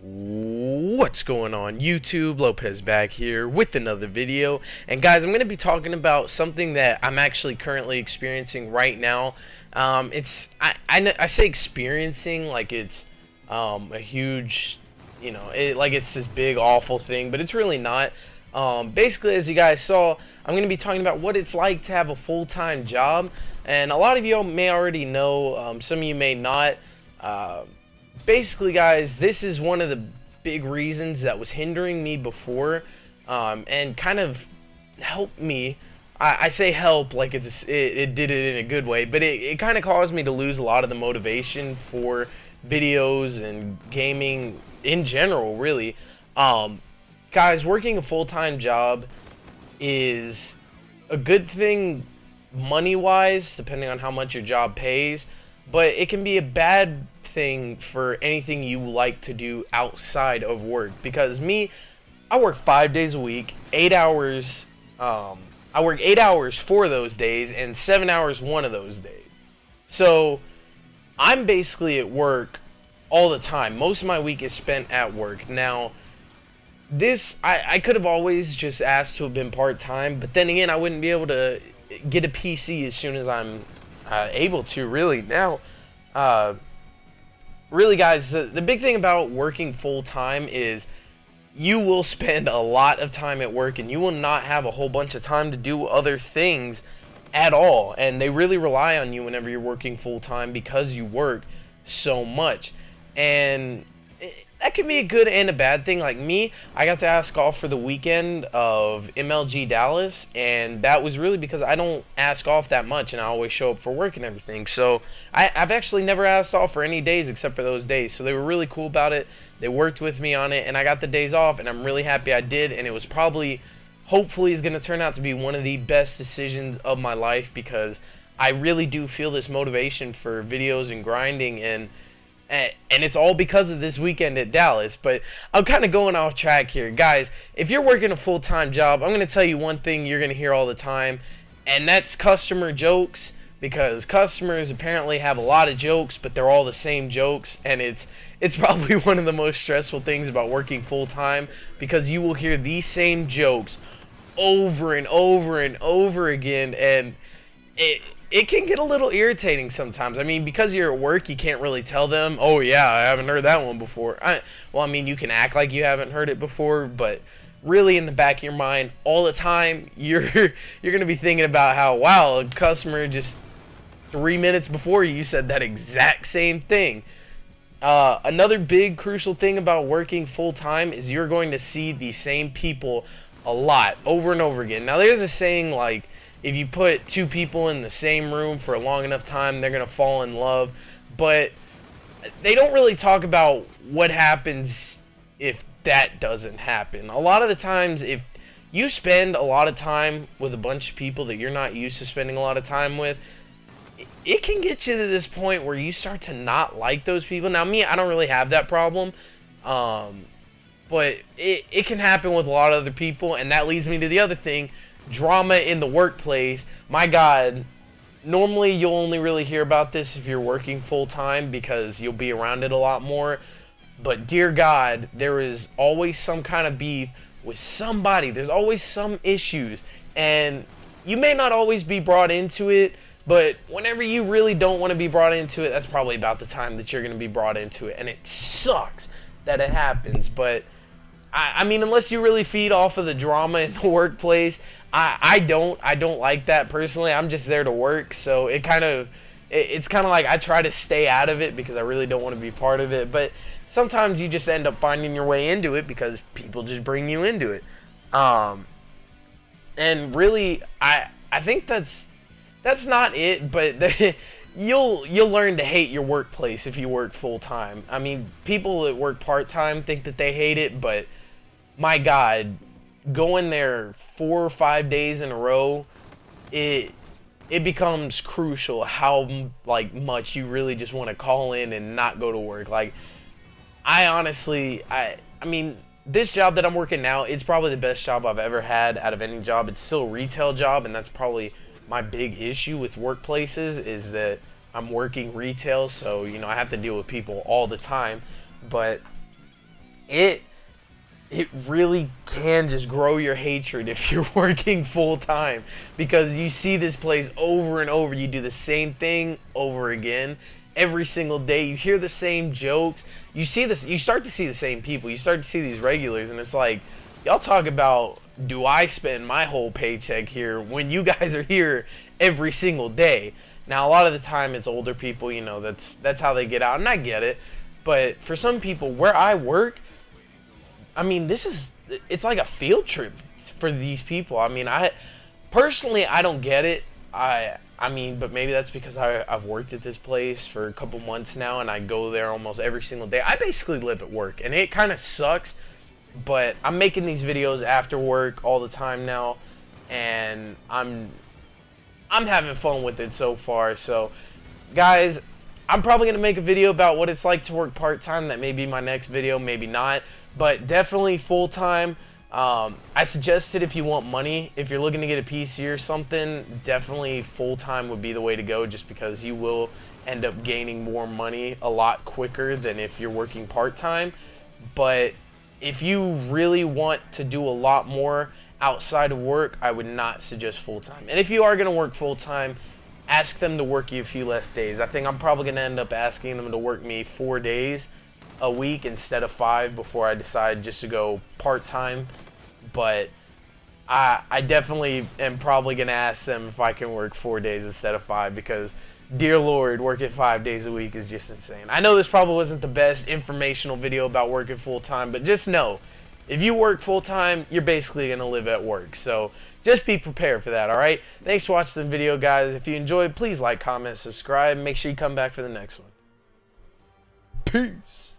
What's going on YouTube? Lopez back here with another video. And guys, I'm going to be talking about something that I'm actually currently experiencing right now. I say experiencing like it's a huge, like it's this big awful thing, but it's really not. Basically, as you guys saw, I'm going to be talking about what it's like to have a full-time job. And a lot of you may already know, some of you may not. Basically, guys, this is one of the big reasons that was hindering me before, and kind of helped me. I say help like it did it in a good way, but it kind of caused me to lose a lot of the motivation for videos and gaming in general, really. Guys, working a full-time job is a good thing money-wise, depending on how much your job pays, but it can be a bad thing for anything you like to do outside of work. Because I work 5 days a week, 8 hours. I work 8 hours 4 of those days and 7 hours one of those days. So I'm basically at work all the time. Most of my week is spent at work. Now, I could have always just asked to have been part-time, but then again, I wouldn't be able to get a PC as soon as I'm able to, really. Now, really, guys, the big thing about working full-time is you will spend a lot of time at work, and you will not have a whole bunch of time to do other things at all. And they really rely on you whenever you're working full-time because you work so much. And that can be a good and a bad thing. Like me, I got to ask off for the weekend of MLG Dallas, and that was really because I don't ask off that much, and I always show up for work and everything. So I've actually never asked off for any days except for those days. So they were really cool about it. They worked with me on it, and I got the days off, and I'm really happy I did. And it was hopefully is going to turn out to be one of the best decisions of my life, because I really do feel this motivation for videos and grinding, and it's all because of this weekend at Dallas. But I'm kind of going off track here. Guys, if you're working a full-time job, I'm going to tell you one thing you're going to hear all the time, and that's customer jokes, because customers apparently have a lot of jokes, but they're all the same jokes, and it's probably one of the most stressful things about working full-time, because you will hear these same jokes over and over and over again, and it can get a little irritating sometimes. I mean, because you're at work, you can't really tell them, oh yeah, I haven't heard that one before. You can act like you haven't heard it before, but really in the back of your mind, all the time, you're going to be thinking about how, wow, a customer just 3 minutes before you said that exact same thing. Another big crucial thing about working full-time is you're going to see the same people a lot, over and over again. Now, there's a saying like, if you put two people in the same room for a long enough time, they're going to fall in love. But they don't really talk about what happens if that doesn't happen. A lot of the times, if you spend a lot of time with a bunch of people that you're not used to spending a lot of time with, it can get you to this point where you start to not like those people. Now, me, I don't really have that problem. But it can happen with a lot of other people, and that leads me to the other thing. Drama in the workplace. My God, normally you'll only really hear about this if you're working full-time, because you'll be around it a lot more. But dear God, there is always some kind of beef with somebody. There's always some issues, and you may not always be brought into it, but whenever you really don't want to be brought into it, that's probably about the time that you're going to be brought into it. And it sucks that it happens, but I mean, unless you really feed off of the drama in the workplace, I don't like that personally. I'm just there to work, so it's kind of like I try to stay out of it because I really don't want to be part of it. But sometimes you just end up finding your way into it because people just bring you into it. And really, I think that's not it. But you'll learn to hate your workplace if you work full time. I mean, people that work part time think that they hate it, but my God, going there 4 or 5 days in a row, it becomes crucial how much you really just want to call in and not go to work. Like, I mean, this job that I'm working now, it's probably the best job I've ever had out of any job. It's still a retail job, and that's probably my big issue with workplaces, is that I'm working retail, so I have to deal with people all the time. But it really can just grow your hatred if you're working full time, because you see this place over and over. You do the same thing over again every single day. You hear the same jokes. You see this. You start to see the same people. You start to see these regulars, and it's like, y'all talk about, do I spend my whole paycheck here when you guys are here every single day? Now, a lot of the time it's older people. You know, that's how they get out, and I get it. But for some people, where I work, I mean, it's like a field trip for these people. I mean, personally, I don't get it. I mean, but maybe that's because I've worked at this place for a couple months now, and I go there almost every single day. I basically live at work, and it kind of sucks, but I'm making these videos after work all the time now, and I'm having fun with it so far. So, guys, I'm probably going to make a video about what it's like to work part-time. That may be my next video, maybe not. But definitely full-time. I suggested, if you want money, if you're looking to get a PC or something, definitely full-time would be the way to go, just because you will end up gaining more money a lot quicker than if you're working part-time. But if you really want to do a lot more outside of work, I would not suggest full-time. And if you are going to work full-time, ask them to work you a few less days. I think I'm probably going to end up asking them to work me 4 days a week instead of 5 before I decide just to go part-time. But I definitely am probably going to ask them if I can work 4 days instead of 5, because, dear Lord, working 5 days a week is just insane. I know this probably wasn't the best informational video about working full-time, but just know, if you work full-time, you're basically going to live at work. So just be prepared for that, alright? Thanks for watching the video, guys. If you enjoyed, please like, comment, subscribe, and make sure you come back for the next one. Peace.